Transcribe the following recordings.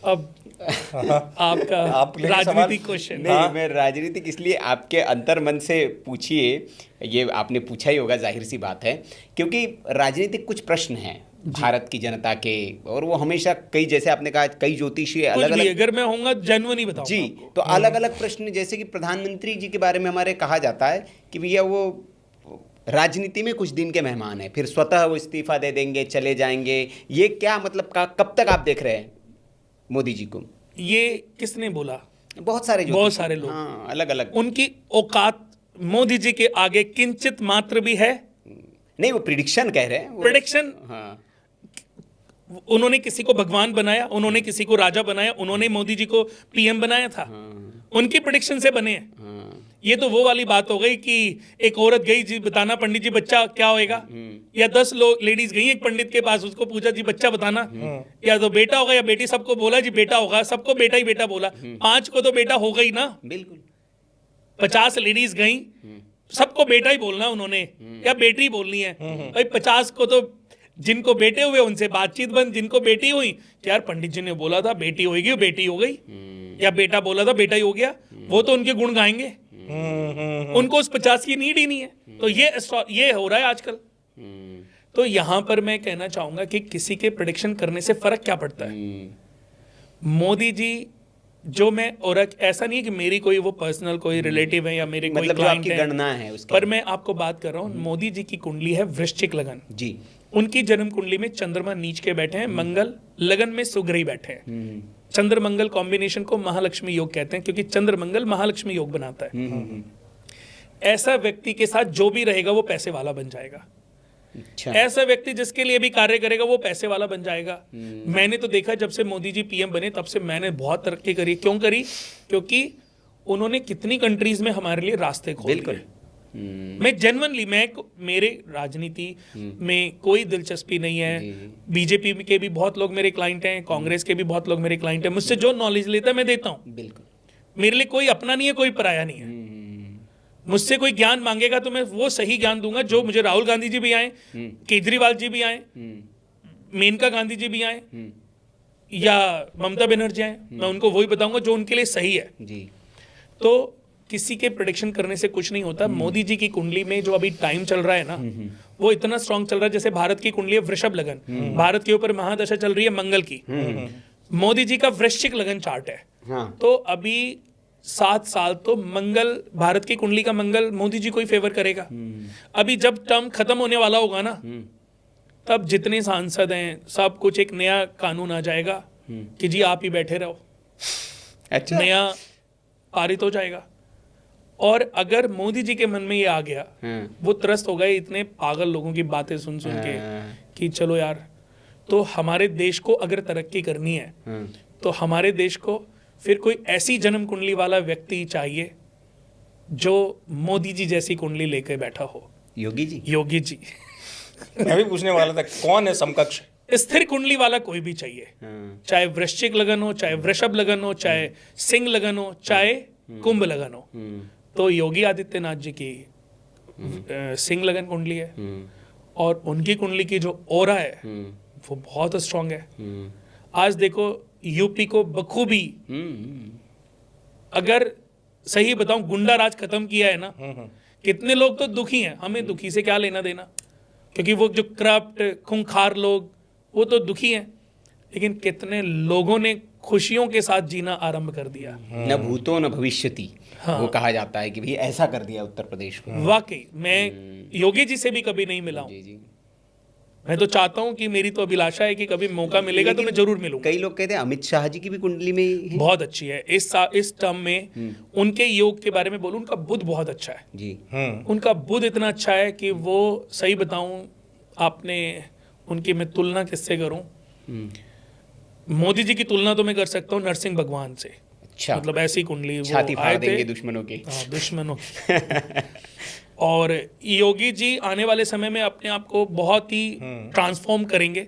अब आपका राजनीतिक क्वेश्चन। नहीं, मैं राजनीतिक इसलिए आपके अंतर्मन से पूछिए, ये आपने पूछा ही होगा, जाहिर सी बात है, क्योंकि राजनीतिक कुछ प्रश्न हैं भारत की जनता के, और वो हमेशा कई, जैसे आपने कहा, कई ज्योतिषी अलग अलग, अगर मैं होऊंगा जेन्युइन ही बताऊंगा जी आपको। तो अलग अलग प्रश्न, जैसे कि प्रधानमंत्री जी के बारे में हमारे कहा जाता है कि भैया वो राजनीति में कुछ दिन के मेहमान है, फिर स्वतः वो इस्तीफा दे देंगे, चले जाएंगे। ये क्या मतलब, कब तक आप देख रहे हैं मोदी जी को? ये किसने बोला? बहुत सारे लोग, हाँ, अलग अलग। उनकी औकात मोदी जी के आगे किंचित मात्र भी है? नहीं, वो प्रिडिक्शन कह रहे हैं, प्रिडिक्शन। हाँ। उन्होंने किसी को भगवान बनाया, उन्होंने किसी को राजा बनाया, उन्होंने मोदी जी को पीएम बनाया था? उनकी प्रिडिक्शन से बने हैं। ये तो वो वाली बात हो गई कि एक औरत गई जी बताना पंडित जी बच्चा क्या होएगा, या 10 लोग लेडीज गई एक पंडित के पास, उसको पूछा जी बच्चा बताना, या तो बेटा होगा या बेटी, सबको बोला जी बेटा होगा, सबको बेटा ही बेटा बोला, 5 को तो बेटा हो गई ना। बिल्कुल। 50 लेडीज गई, सबको बेटा ही बोलना उन्होंने, या बेटी ही बोलनी है भाई। 50 को तो जिनको बेटे हुए उनसे बातचीत बंद, जिनको बेटी हुई यार पंडित जी ने बोला था बेटी होगी, बेटी हो गई, या बेटा बोला था बेटा ही हो गया, वो तो उनके गुण गाएंगे। उनको उस 50 की नीड ही नहीं है। तो ये हो रहा है आजकल। तो यहां पर मैं कहना चाहूंगा कि किसी के प्रेडिक्शन करने से फर्क क्या पड़ता है। मोदी जी जो मैं, और ऐसा नहीं है कि मेरी कोई वो पर्सनल कोई रिलेटिव है या मेरे मतलब कोई क्लाइंट है, गणना है उसके, पर मैं आपको बात कर रहा हूं, मोदी जी की कुंडली है वृश्चिक लगन जी। उनकी जन्म कुंडली में चंद्रमा नीच के बैठे हैं, मंगल लगन में सुग्रही बैठे हैं। चंद्र मंगल कॉम्बिनेशन को महालक्ष्मी योग कहते हैं, क्योंकि चंद्र मंगल महालक्ष्मी योग बनाता है। ऐसा व्यक्ति के साथ जो भी रहेगा वो पैसे वाला बन जाएगा। अच्छा। ऐसा व्यक्ति जिसके लिए भी कार्य करेगा वो पैसे वाला बन जाएगा। मैंने तो देखा जब से मोदी जी पीएम बने तब से मैंने बहुत तरक्की करी। क्यों करी? क्योंकि उन्होंने कितनी कंट्रीज में हमारे लिए रास्ते खोल दिए। मैं जेन्युइनली, मेरे राजनीति में कोई दिलचस्पी नहीं है। बीजेपी के भी बहुत लोग मेरे क्लाइंट हैं, कांग्रेस के भी बहुत लोग मेरे क्लाइंट हैं। मुझसे जो नॉलेज लेता है मैं देता हूं। बिल्कुल। मेरे लिए कोई अपना नहीं है, कोई पराया नहीं है। मुझसे कोई ज्ञान मांगेगा तो मैं वो सही ज्ञान दूंगा जो मुझे, राहुल गांधी जी भी आए, केजरीवाल जी भी आए, मेनका गांधी जी भी आए, या ममता बनर्जी आए, मैं उनको वही बताऊंगा जो उनके लिए सही है जी। तो किसी के प्रेडिक्शन करने से कुछ नहीं होता। मोदी जी की कुंडली में जो अभी टाइम चल रहा है ना, वो इतना स्ट्रांग चल रहा है। जैसे भारत की कुंडली है वृषभ लगन, भारत के ऊपर महादशा चल रही है मंगल की। मोदी जी का वृश्चिक लगन चार्ट है। तो अभी 7 साल तो मंगल, भारत की कुंडली का मंगल मोदी जी को ही फेवर करेगा। अभी जब टर्म खत्म होने वाला होगा ना, तब जितने सांसद हैं सब कुछ, एक नया कानून आ जाएगा कि जी आप ही बैठे रहो। अच्छा। नया पारित हो जाएगा। और अगर मोदी जी के मन में ये आ गया, वो त्रस्त हो गए इतने पागल लोगों की बातें सुन सुन के कि चलो यार, तो हमारे देश को अगर तरक्की करनी है तो हमारे देश को फिर कोई ऐसी जन्म कुंडली वाला व्यक्ति चाहिए जो मोदी जी जैसी कुंडली लेकर बैठा हो। योगी जी मैं भी पूछने वाला था कौन है समकक्ष? स्थिर कुंडली वाला कोई भी चाहिए, चाहे वृश्चिक लगन हो, चाहे वृषभ लगन हो, चाहे सिंह लगन हो, चाहे कुंभ लगन हो। तो योगी आदित्यनाथ जी की सिंह लगन कुंडली है, और उनकी कुंडली की जो ओरा है वो बहुत स्ट्रांग है। आज देखो यूपी को बखूबी, अगर सही बताऊं, गुंडा राज खत्म किया है ना। कितने लोग तो दुखी हैं, हमें दुखी से क्या लेना देना, क्योंकि वो जो करप्ट खूंखार लोग वो तो दुखी हैं, लेकिन कितने लोगों ने खुशियों के साथ जीना आरंभ कर दिया। न भूतो न भविष्यति। हाँ। वो कहा जाता है कि भाई ऐसा कर दिया उत्तर प्रदेश को। वाकई मैं योगी जी से भी कभी नहीं मिला हूं। मैं तो चाहता हूं कि, मेरी तो अभिलाषा है कि कभी मौका मिलेगा तो मैं जरूर मिलूंगा। कई लोग कहते हैं अमित शाह जी की भी कुंडली में बहुत अच्छी है। इस टर्म में उनके योग के बारे में बोलूं, उनका बुध बहुत अच्छा है जी। उनका बुध इतना अच्छा है कि वो, सही बताऊं आपने, उनकी मैं तुलना किससे करूं? मोदी जी की तुलना तो मैं कर सकता हूं नरसिंह भगवान से। अच्छा। मतलब ऐसी कुंडली, छाती फाड़ देंगे दुश्मनों की। दुश्मनों की। और योगी जी आने वाले समय में अपने आप को बहुत ही ट्रांसफॉर्म करेंगे।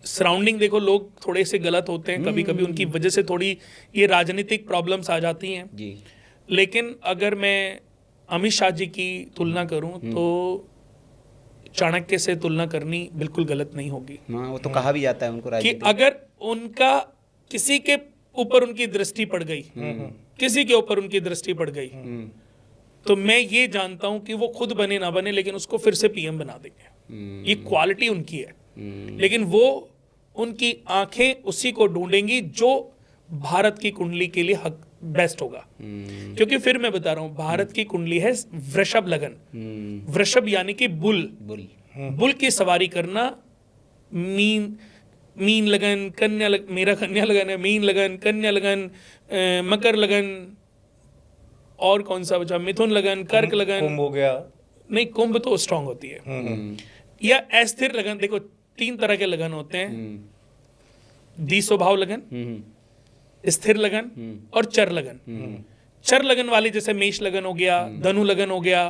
सराउंडिंग देखो, लोग थोड़े से गलत होते हैं कभी कभी, उनकी वजह से थोड़ी ये राजनीतिक प्रॉब्लम्स आ जाती हैं जी। लेकिन अगर मैं अमित शाह जी की तुलना करूं तो चाणक्य से तुलना करनी बिल्कुल गलत नहीं होगी। वो तो कहा भी जाता है उनको कि अगर उनका किसी के ऊपर उनकी दृष्टि पड़ गई, किसी के ऊपर उनकी दृष्टि पड़ गई, तो मैं ये जानता हूं कि वो खुद बने ना बने लेकिन उसको फिर से पीएम बना देंगे। ये क्वालिटी उनकी है, लेकिन वो उनकी आंखें उसी को ढूंढेंगी जो भारत की कुंडली के लिए हक बेस्ट होगा। क्योंकि फिर मैं बता रहा हूं, भारत की कुंडली है वृषभ लगन। वृषभ यानी कि बुल की सवारी करना। मीन लगन, मेरा कन्या लगन है, मीन लगन, कन्या लगन, मकर लगन, और कौन सा बचा, मिथुन लगन, कर्क लगन, कुंभ हो गया। नहीं, कुंभ तो स्ट्रांग होती है। या अस्थिर लगन। देखो 3 तरह के लगन होते हैं, द्विस्वभाव लगन, स्थिर लगन और चर लगन। चर लगन वाले जैसे मेष लगन हो गया, धनु लगन हो गया,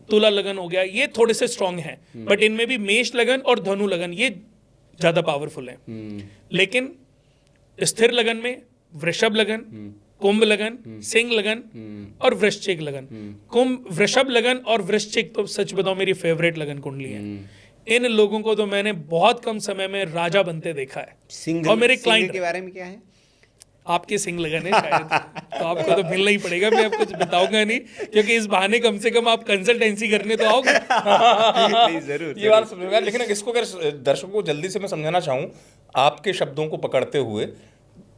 तुला लगन हो गया, ये थोड़े से स्ट्रांग हैं। बट इनमें भी मेष लगन और धनु लगन ये ज्यादा पावरफुल है। लेकिन स्थिर लगन में वृषभ लगन, कुंभ लगन, सिंह लगन और वृश्चिक लगन। वृषभ लगन और वृश्चिक तो सच बताओ मेरी फेवरेट लगन कुंडली है। इन लोगों को तो मैंने बहुत कम समय में राजा बनते देखा है। और मेरे क्लाइंट के बारे में क्या है? आपके सिंह लगन है शायद, तो आपको तो मिलना ही पड़ेगा। मैं आपको कुछ बताऊंगा नहीं, क्योंकि इस बहाने कम से कम आप कंसल्टेंसी करने तो आओगे। नहीं, जरूर ये बात समझूंगा, लेकिन इसको अगर दर्शकों को जल्दी से मैं समझाना चाहूँ आपके शब्दों को पकड़ते हुए,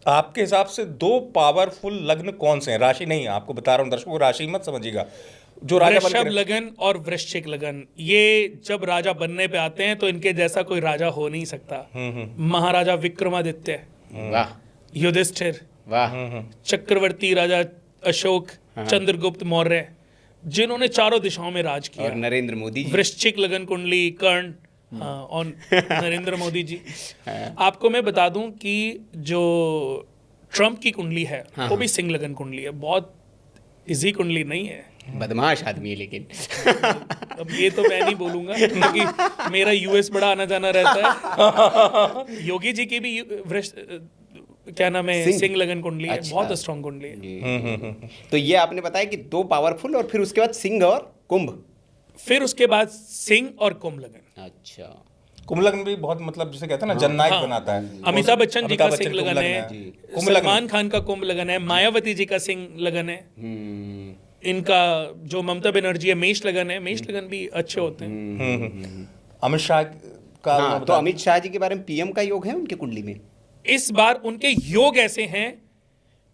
आपके हिसाब से 2 पावरफुल लग्न कौन से हैं? राशि नहीं, आपको बता रहा हूँ, दर्शकों को राशि मत समझिएगा। जो राजा वृषभ लगन और वृश्चिक लगन, ये जब राजा बनने पे आते हैं तो इनके जैसा कोई राजा हो नहीं सकता। महाराजा विक्रमादित्य, वाह, युधिष्ठिर, वाह, चक्रवर्ती राजा अशोक, चंद्रगुप्त मौर्य, जिन्होंने चारों दिशाओं में राज किया। और नरेंद्र मोदी जी। वृश्चिक लगन कुंडली कर्ण, हाँ, और नरेंद्र मोदी जी। आपको मैं बता दूं कि जो ट्रम्प की कुंडली है वो भी सिंह लगन कुंडली है। बहुत इजी कुंडली नहीं है, बदमाश आदमी है लेकिन। अब ये तो मैं नहीं बोलूंगा क्योंकि मेरा यूएस बड़ा आना जाना रहता है। योगी जी की भी क्या नाम है, सिंह लगन कुंडली है। अच्छा। बहुत स्ट्रांग कुंडली है। तो ये आपने बताया कि 2 पावरफुल, और फिर उसके बाद सिंह और कुंभ। फिर उसके बाद सिंह और कुंभ लगन। अच्छा। कुंभ लग्न भी बहुत, मतलब जिसे कहते हैं ना, जननायक बनाता है। अमिताभ बच्चन जी का अमिताभ सिंह बच्चन लगन कुंभ है, कुंभ लग्न। सलमान खान का कुंभ लगन है, मायावती जी का सिंह लगन है, इनका जो ममता बनर्जी है मेष लगन है। मेष लगन भी अच्छे होते हैं। अमित शाह का हाँ, तो अमित शाह जी के बारे में पीएम का योग है उनकी कुंडली में? इस बार उनके योग ऐसे हैं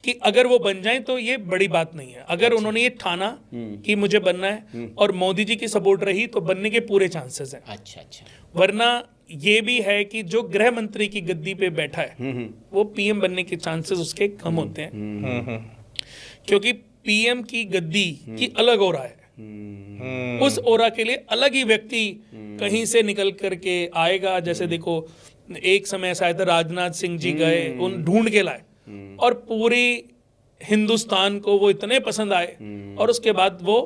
कि अगर वो बन जाएं तो ये बड़ी बात नहीं है। अगर उन्होंने ये ठाना कि मुझे बनना है और मोदी जी की सपोर्ट रही तो बनने के पूरे चांसेस हैं। अच्छा अच्छा। वरना ये भी है कि जो गृह मंत्री की गद्दी पे बैठा है वो पीएम बनने के चांसेस उसके कम होते हैं, क्योंकि पीएम की गद्दी की अलग ओरा है। उस ओरा के लिए अलग ही व्यक्ति कहीं से निकल करके आएगा। जैसे देखो, एक समय ऐसा आया था, राजनाथ सिंह जी गए, उन ढूंढ के लाए और पूरी हिंदुस्तान को वो इतने पसंद आए, और उसके बाद वो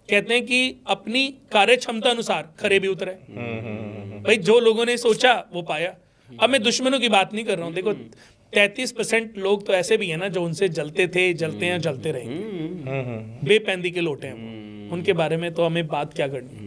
कहते हैं कि अपनी कार्य क्षमता अनुसार खरे भी उतरे। भाई जो लोगों ने सोचा वो पाया। अब मैं दुश्मनों की बात नहीं कर रहा हूँ। देखो 33% लोग तो ऐसे भी है ना जो उनसे जलते थे, जलते हैं, जलते रहेंगे। बेपैंदी के लोटे हैं वो, उनके बारे में तो हमें बात क्या करनी।